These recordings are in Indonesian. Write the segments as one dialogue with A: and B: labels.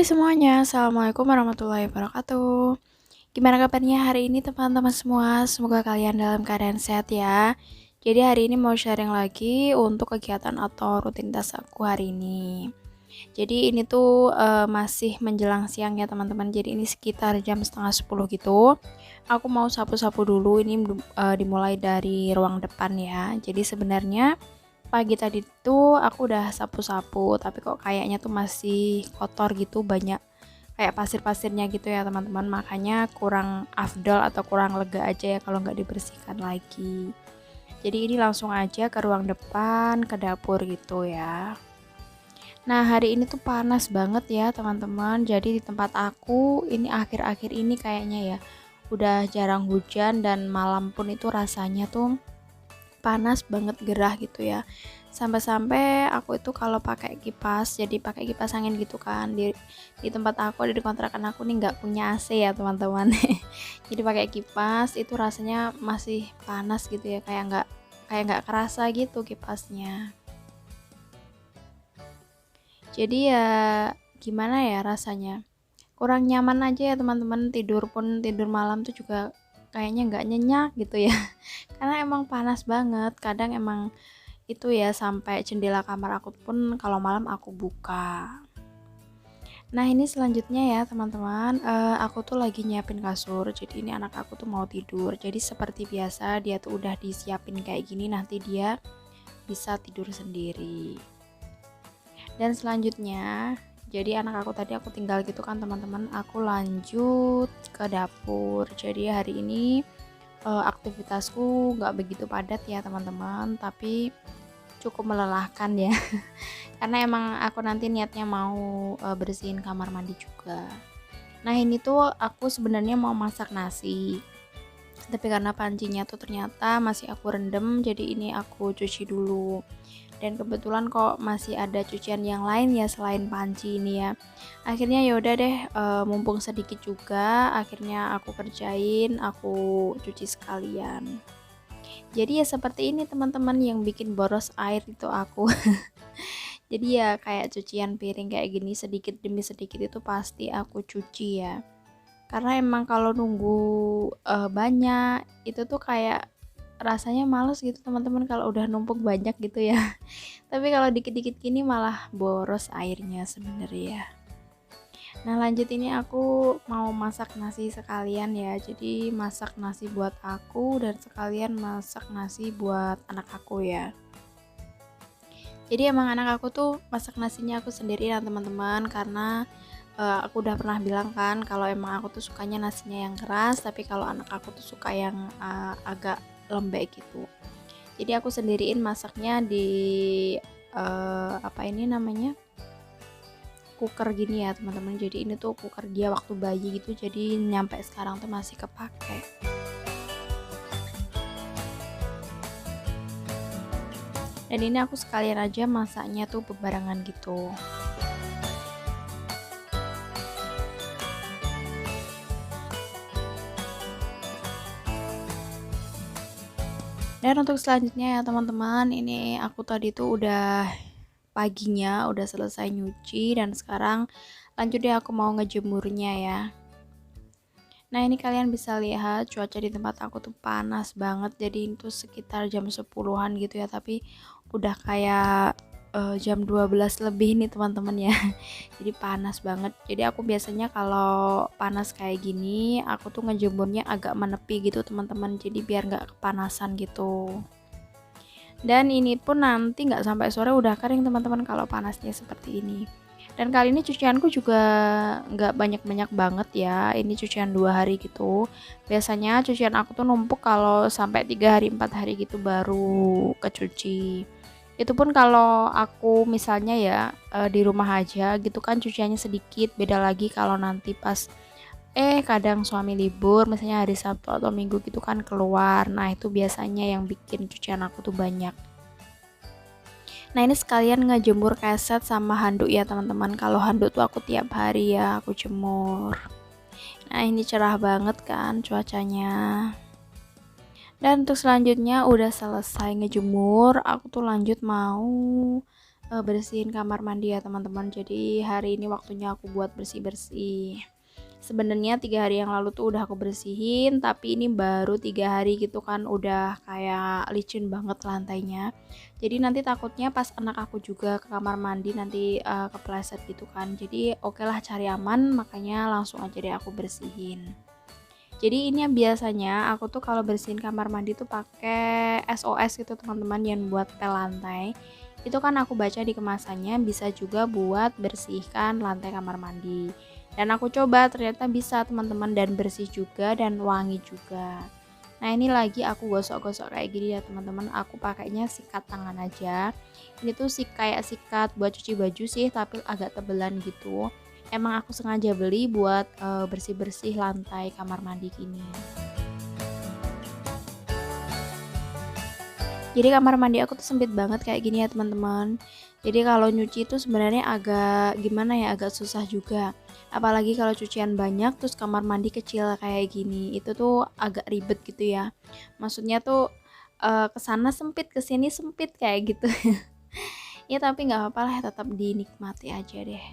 A: Hai semuanya, Assalamualaikum warahmatullahi wabarakatuh. Gimana kabarnya hari ini teman-teman semua? Semoga kalian dalam keadaan sehat ya. Jadi hari ini mau sharing lagi untuk kegiatan atau rutinitas aku hari ini. Jadi ini tuh masih menjelang siang ya teman-teman. Jadi ini sekitar jam setengah 10 gitu. Aku mau sapu-sapu dulu. Ini dimulai dari ruang depan ya. Jadi sebenarnya pagi tadi tuh aku udah sapu-sapu, tapi kok kayaknya tuh masih kotor gitu, banyak kayak pasir-pasirnya gitu ya teman-teman. Makanya kurang afdol atau kurang lega aja ya kalau nggak dibersihkan lagi. Jadi ini langsung aja ke ruang depan, ke dapur gitu ya. Nah hari ini tuh panas banget ya teman-teman. Jadi di tempat aku ini akhir-akhir ini kayaknya ya udah jarang hujan, dan malam pun itu rasanya tuh panas banget, gerah gitu ya. Sampai-sampai aku itu kalau pakai kipas, jadi pakai kipas angin gitu kan. Di tempat aku, di kontrakan aku nih nggak punya AC ya teman-teman. Jadi pakai kipas itu rasanya masih panas gitu ya, kayak nggak kerasa gitu kipasnya. Jadi ya gimana ya rasanya, kurang nyaman aja ya teman-teman. Tidur malam tuh juga kayaknya nggak nyenyak gitu ya. Karena emang panas banget, kadang emang itu ya sampai jendela kamar aku pun kalau malam aku buka. Nah ini selanjutnya ya teman-teman, aku tuh lagi nyiapin kasur. Jadi ini anak aku tuh mau tidur, jadi seperti biasa dia tuh udah disiapin kayak gini, nanti dia bisa tidur sendiri. Dan selanjutnya, jadi anak aku tadi aku tinggal gitu kan teman-teman, aku lanjut ke dapur. Jadi hari ini aktivitasku nggak begitu padat ya teman-teman, tapi cukup melelahkan ya. Karena emang aku nanti niatnya mau bersihin kamar mandi juga. Nah ini tuh aku sebenarnya mau masak nasi, tapi karena pancinya tuh ternyata masih aku rendam, jadi ini aku cuci dulu. Dan kebetulan kok masih ada cucian yang lain ya selain panci ini ya. Akhirnya yaudah deh, mumpung sedikit juga, akhirnya aku kerjain, aku cuci sekalian. Jadi ya seperti ini teman-teman, yang bikin boros air itu aku. Jadi ya kayak cucian piring kayak gini sedikit demi sedikit itu pasti aku cuci ya. Karena emang kalau nunggu banyak itu tuh kayak rasanya males gitu teman-teman, kalau udah numpuk banyak gitu ya. Tapi kalau dikit-dikit gini malah boros airnya sebenarnya. Nah lanjut, ini aku mau masak nasi sekalian ya. Jadi masak nasi buat aku dan sekalian masak nasi buat anak aku ya. Jadi emang anak aku tuh masak nasinya aku sendiri ya teman-teman, karena aku udah pernah bilang kan kalau emang aku tuh sukanya nasinya yang keras, tapi kalau anak aku tuh suka yang agak lembek gitu. Jadi aku sendiriin masaknya di apa ini namanya, cooker gini ya teman-teman. Jadi ini tuh cooker dia waktu bayi gitu, jadi nyampe sekarang tuh masih kepake. Dan ini aku sekalian aja masaknya tuh bebarengan gitu. Dan untuk selanjutnya ya teman-teman, ini aku tadi tuh udah paginya udah selesai nyuci, dan sekarang lanjut deh aku mau ngejemurnya ya. Nah ini kalian bisa lihat cuaca di tempat aku tuh panas banget, jadi itu sekitar jam 10-an gitu ya, tapi udah kayak jam 12 lebih nih teman-teman ya. Jadi panas banget. Jadi aku biasanya kalau panas kayak gini aku tuh ngejemurnya agak menepi gitu teman-teman, jadi biar nggak kepanasan gitu. Dan ini pun nanti nggak sampai sore udah kering teman-teman kalau panasnya seperti ini. Dan kali ini cucianku juga nggak banyak-banyak banget ya, ini cucian 2 hari gitu. Biasanya cucian aku tuh numpuk kalau sampai 3 hari 4 hari gitu baru kecuci. Itu pun kalau aku misalnya ya di rumah aja gitu kan cuciannya sedikit. Beda lagi kalau nanti pas kadang suami libur misalnya hari Sabtu atau Minggu gitu kan keluar. Nah itu biasanya yang bikin cucian aku tuh banyak. Nah ini sekalian ngejemur keset sama handuk ya teman-teman. Kalau handuk tuh aku tiap hari ya aku jemur. Nah ini cerah banget kan cuacanya. Dan untuk selanjutnya udah selesai ngejemur, aku tuh lanjut mau bersihin kamar mandi ya teman-teman. Jadi hari ini waktunya aku buat bersih-bersih. Sebenarnya 3 hari yang lalu tuh udah aku bersihin, tapi ini baru 3 hari gitu kan udah kayak licin banget lantainya. Jadi nanti takutnya pas anak aku juga ke kamar mandi nanti kepleset gitu kan. Jadi oke lah cari aman, makanya langsung aja deh aku bersihin. Jadi ini yang biasanya aku tuh kalau bersihin kamar mandi tuh pakai SOS gitu teman-teman yang buat pel lantai. Itu kan aku baca di kemasannya bisa juga buat bersihkan lantai kamar mandi. Dan aku coba ternyata bisa teman-teman dan bersih juga dan wangi juga. Nah ini lagi aku gosok-gosok kayak gini ya teman-teman. Aku pakainya sikat tangan aja. Ini tuh kayak sikat buat cuci baju sih tapi agak tebelan gitu. Emang aku sengaja beli buat bersih-bersih lantai kamar mandi gini. Jadi kamar mandi aku tuh sempit banget kayak gini ya teman-teman. Jadi kalau nyuci itu sebenarnya agak gimana ya, agak susah juga. Apalagi kalau cucian banyak terus kamar mandi kecil kayak gini, itu tuh agak ribet gitu ya. Maksudnya tuh kesana sempit, kesini sempit kayak gitu. Ya tapi nggak apa-apa lah, tetap dinikmati aja deh.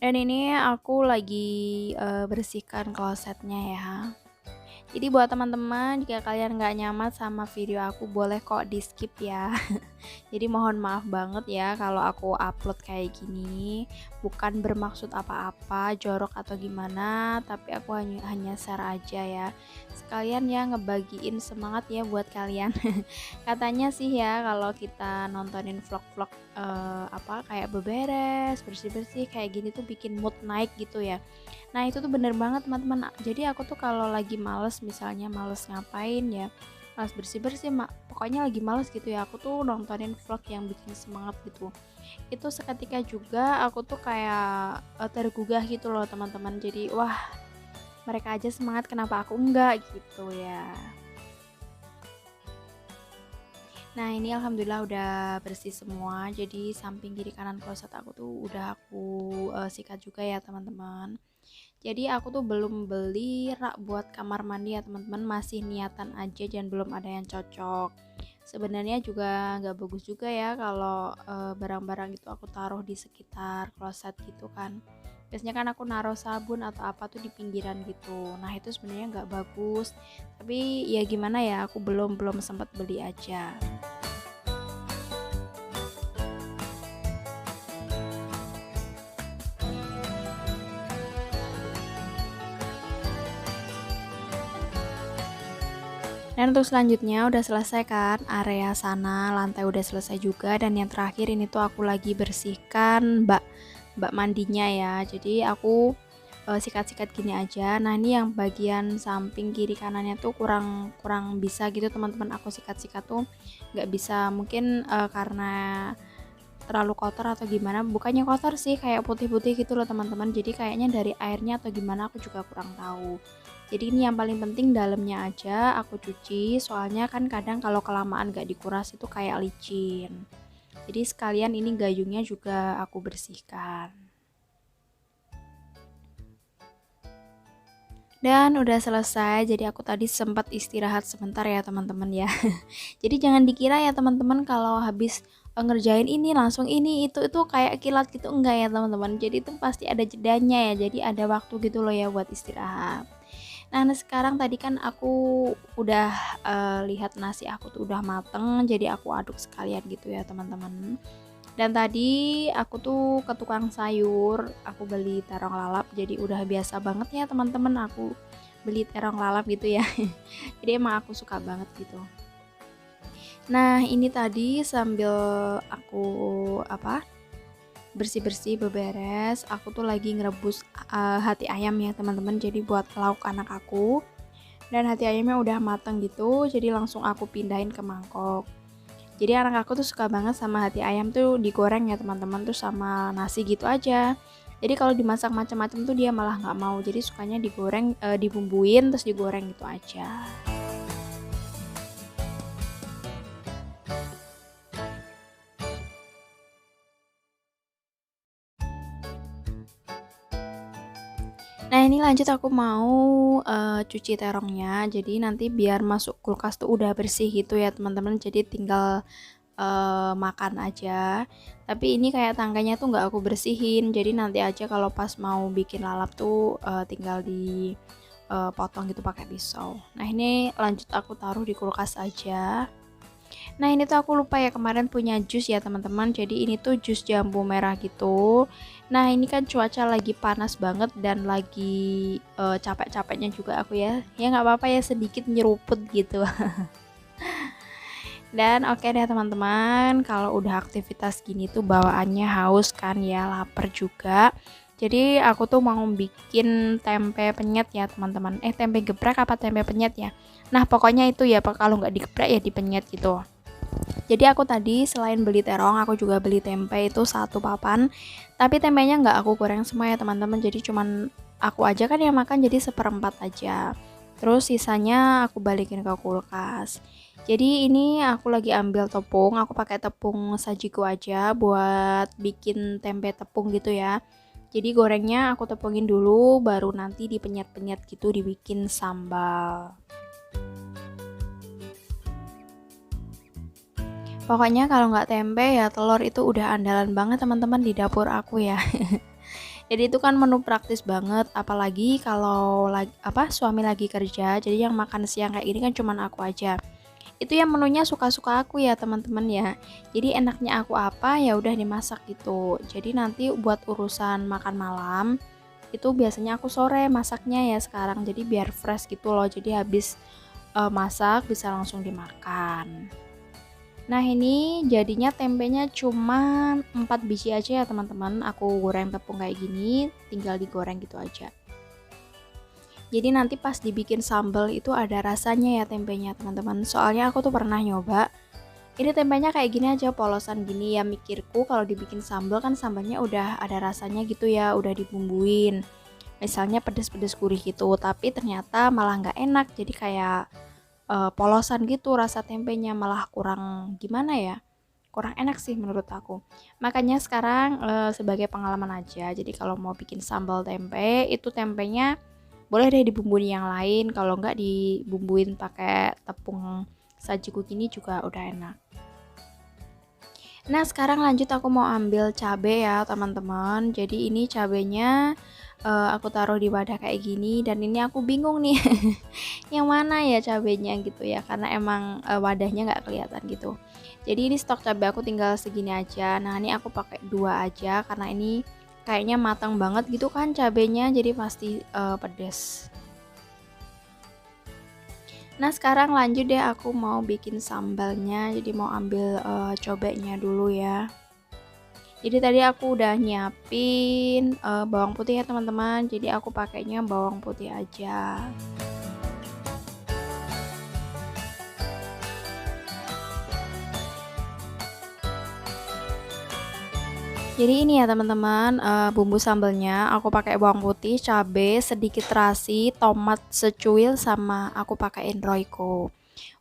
A: Dan ini aku lagi bersihkan klosetnya ya. Jadi buat teman-teman jika kalian nggak nyaman sama video aku boleh kok di skip ya. Jadi mohon maaf banget ya kalau aku upload kayak gini. Bukan bermaksud apa-apa, jorok atau gimana, tapi aku hanya share aja ya. Sekalian ya ngebagiin semangat ya buat kalian. Katanya sih ya kalau kita nontonin vlog-vlog apa kayak beberes, bersih-bersih kayak gini tuh bikin mood naik gitu ya. Nah itu tuh bener banget teman-teman. Jadi aku tuh kalau lagi males, misalnya males ngapain ya, males bersih-bersih, pokoknya lagi males gitu ya, aku tuh nontonin vlog yang bikin semangat gitu. Itu seketika juga aku tuh kayak tergugah gitu loh teman-teman. Jadi wah, mereka aja semangat kenapa aku enggak gitu ya. Nah ini alhamdulillah udah bersih semua. Jadi samping kiri kanan kloset aku tuh udah aku sikat juga ya teman-teman. Jadi aku tuh belum beli rak buat kamar mandi ya teman-teman, masih niatan aja dan belum ada yang cocok. Sebenarnya juga nggak bagus juga ya kalau barang-barang itu aku taruh di sekitar kloset gitu kan. Biasanya kan aku naruh sabun atau apa tuh di pinggiran gitu. Nah itu sebenarnya nggak bagus. Tapi ya gimana ya, aku belum sempat beli aja. Dan untuk selanjutnya udah selesai kan area sana, lantai udah selesai juga dan yang terakhir ini tuh aku lagi bersihkan bak mandinya ya. Jadi aku sikat-sikat gini aja. Nah, ini yang bagian samping kiri kanannya tuh kurang kurang bisa gitu teman-teman, aku sikat-sikat tuh nggak bisa. Mungkin karena terlalu kotor atau gimana, bukannya kotor sih kayak putih-putih gitu loh teman-teman. Jadi kayaknya dari airnya atau gimana aku juga kurang tahu. Jadi ini yang paling penting dalamnya aja aku cuci, soalnya kan kadang kalau kelamaan gak dikuras itu kayak licin. Jadi sekalian ini gayungnya juga aku bersihkan. Dan udah selesai, jadi aku tadi sempat istirahat sebentar ya teman-teman ya. Jadi jangan dikira ya teman-teman kalau habis ngerjain ini langsung ini itu kayak kilat gitu, enggak ya teman-teman. Jadi itu pasti ada jedanya ya. Jadi ada waktu gitu loh ya buat istirahat. Nah sekarang tadi kan aku udah lihat nasi aku tuh udah mateng, jadi aku aduk sekalian gitu ya teman-teman. Dan tadi aku tuh ke tukang sayur, aku beli terong lalap, jadi udah biasa banget ya teman-teman aku beli terong lalap gitu ya. Jadi emang aku suka banget gitu. Nah ini tadi sambil aku apa bersih-bersih beberes, aku tuh lagi ngerebus hati ayam ya teman-teman, jadi buat lauk anak aku. Dan hati ayamnya udah mateng gitu, jadi langsung aku pindahin ke mangkok. Jadi anak aku tuh suka banget sama hati ayam tuh digoreng ya teman-teman, tuh sama nasi gitu aja. Jadi kalau dimasak macam-macam tuh dia malah nggak mau, jadi sukanya digoreng, dibumbuin terus digoreng gitu aja. Nah, ini lanjut aku mau, cuci terongnya. Jadi nanti biar masuk kulkas tuh udah bersih gitu ya, teman-teman. Jadi tinggal, makan aja. Tapi ini kayak tangkanya tuh nggak aku bersihin. Jadi nanti aja kalau pas mau bikin lalap tuh, tinggal di, potong gitu pakai pisau. Nah, ini lanjut aku taruh di kulkas aja. Nah, ini tuh aku lupa ya kemarin punya jus ya teman-teman. Jadi ini tuh jus jambu merah gitu. Nah, ini kan cuaca lagi panas banget dan lagi capek-capeknya juga aku ya. Ya nggak apa-apa ya sedikit nyeruput gitu. Dan oke deh teman-teman, kalau udah aktivitas gini tuh bawaannya haus kan ya, lapar juga. Jadi aku tuh mau bikin tempe penyet ya teman-teman. Tempe geprek apa tempe penyet ya? Nah, pokoknya itu ya, kalau nggak digeprek ya dipenyet gitu. Jadi aku tadi selain beli terong, aku juga beli tempe itu satu papan. Tapi tempenya nggak aku goreng semua ya teman-teman. Jadi cuman aku aja kan yang makan, jadi seperempat aja. Terus sisanya aku balikin ke kulkas. Jadi ini aku lagi ambil tepung, aku pakai tepung sajiku aja buat bikin tempe tepung gitu ya. Jadi gorengnya aku tepungin dulu, baru nanti dipenyet-penyet gitu dibikin sambal. Pokoknya kalau nggak tempe ya telur itu udah andalan banget teman-teman di dapur aku ya. Jadi itu kan menu praktis banget, apalagi kalau suami lagi kerja, jadi yang makan siang kayak gini kan cuman aku aja. Itu yang menunya suka-suka aku ya teman-teman ya. Jadi enaknya aku apa ya udah dimasak gitu. Jadi nanti buat urusan makan malam itu biasanya aku sore masaknya ya sekarang. Jadi biar fresh gitu loh. Jadi habis masak bisa langsung dimakan. Nah, ini jadinya tempenya cuma 4 biji aja ya teman-teman. Aku goreng tepung kayak gini, tinggal digoreng gitu aja. Jadi nanti pas dibikin sambal itu ada rasanya ya tempenya teman-teman. Soalnya aku tuh pernah nyoba. Ini tempenya kayak gini aja polosan gini ya, mikirku kalau dibikin sambal kan sambalnya udah ada rasanya gitu ya, udah dibumbuin. Misalnya pedes-pedes gurih gitu, tapi ternyata malah nggak enak. Jadi kayak polosan gitu rasa tempenya, malah kurang gimana ya, kurang enak sih menurut aku. Makanya sekarang sebagai pengalaman aja, jadi kalau mau bikin sambal tempe itu tempenya boleh deh dibumbuin yang lain, kalau nggak dibumbuin pakai tepung sajiku gini juga udah enak. Nah, sekarang lanjut aku mau ambil cabai ya teman-teman. Jadi ini cabenya aku taruh di wadah kayak gini, dan ini aku bingung nih yang mana ya cabenya gitu ya, karena emang wadahnya nggak kelihatan gitu. Jadi ini stok cabai aku tinggal segini aja. Nah, ini aku pakai 2 aja karena ini kayaknya matang banget gitu kan cabenya, jadi pasti pedes. Nah, sekarang lanjut deh aku mau bikin sambalnya. Jadi mau ambil cobeknya dulu ya. Jadi tadi aku udah nyiapin bawang putih ya teman-teman. Jadi aku pakainya bawang putih aja. Jadi ini ya teman-teman, bumbu sambalnya aku pakai bawang putih, cabai, sedikit terasi, tomat secuil, sama aku pakein Royco.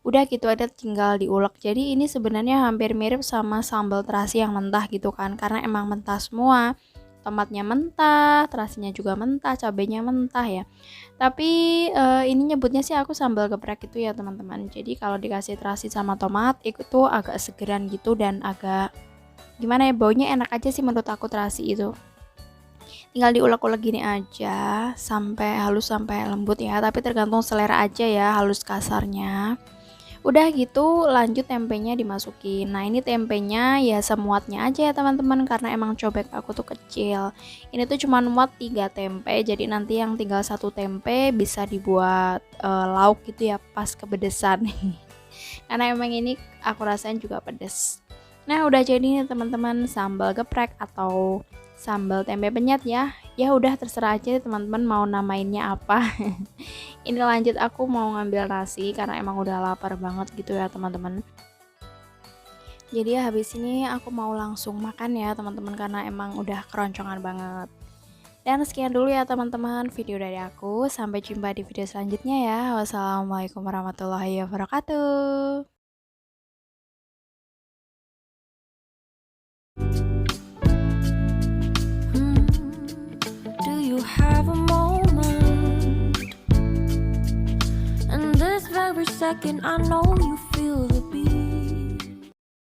A: Udah gitu ada tinggal diulek. Jadi ini sebenarnya hampir mirip sama sambal terasi yang mentah gitu kan, karena emang mentah semua. Tomatnya mentah, terasinya juga mentah, cabainya mentah ya. Tapi ini nyebutnya sih aku sambal geprek gitu ya teman-teman. Jadi kalau dikasih terasi sama tomat itu agak segeran gitu dan agak gimana ya, baunya enak aja sih menurut aku terasi itu. Tinggal diulek-ulek gini aja sampai halus sampai lembut ya, tapi tergantung selera aja ya halus kasarnya. Udah gitu lanjut tempenya dimasukin. Nah, ini tempenya ya semuatnya aja ya teman-teman, karena emang cobek aku tuh kecil. Ini tuh cuma muat 3 tempe, jadi nanti yang tinggal 1 tempe bisa dibuat lauk gitu ya pas kepedesan. Karena emang ini aku rasain juga pedes. Nah, udah jadi nih teman-teman sambal geprek atau sambal tempe penyet ya. Ya udah terserah aja teman-teman mau namainnya apa. Ini lanjut aku mau ngambil nasi karena emang udah lapar banget gitu ya teman-teman. Jadi habis ini aku mau langsung makan ya teman-teman, karena emang udah keroncongan banget. Dan sekian dulu ya teman-teman video dari aku. Sampai jumpa di video selanjutnya ya. Wassalamualaikum warahmatullahi wabarakatuh.
B: Do you have a moment? second I know you feel the beat.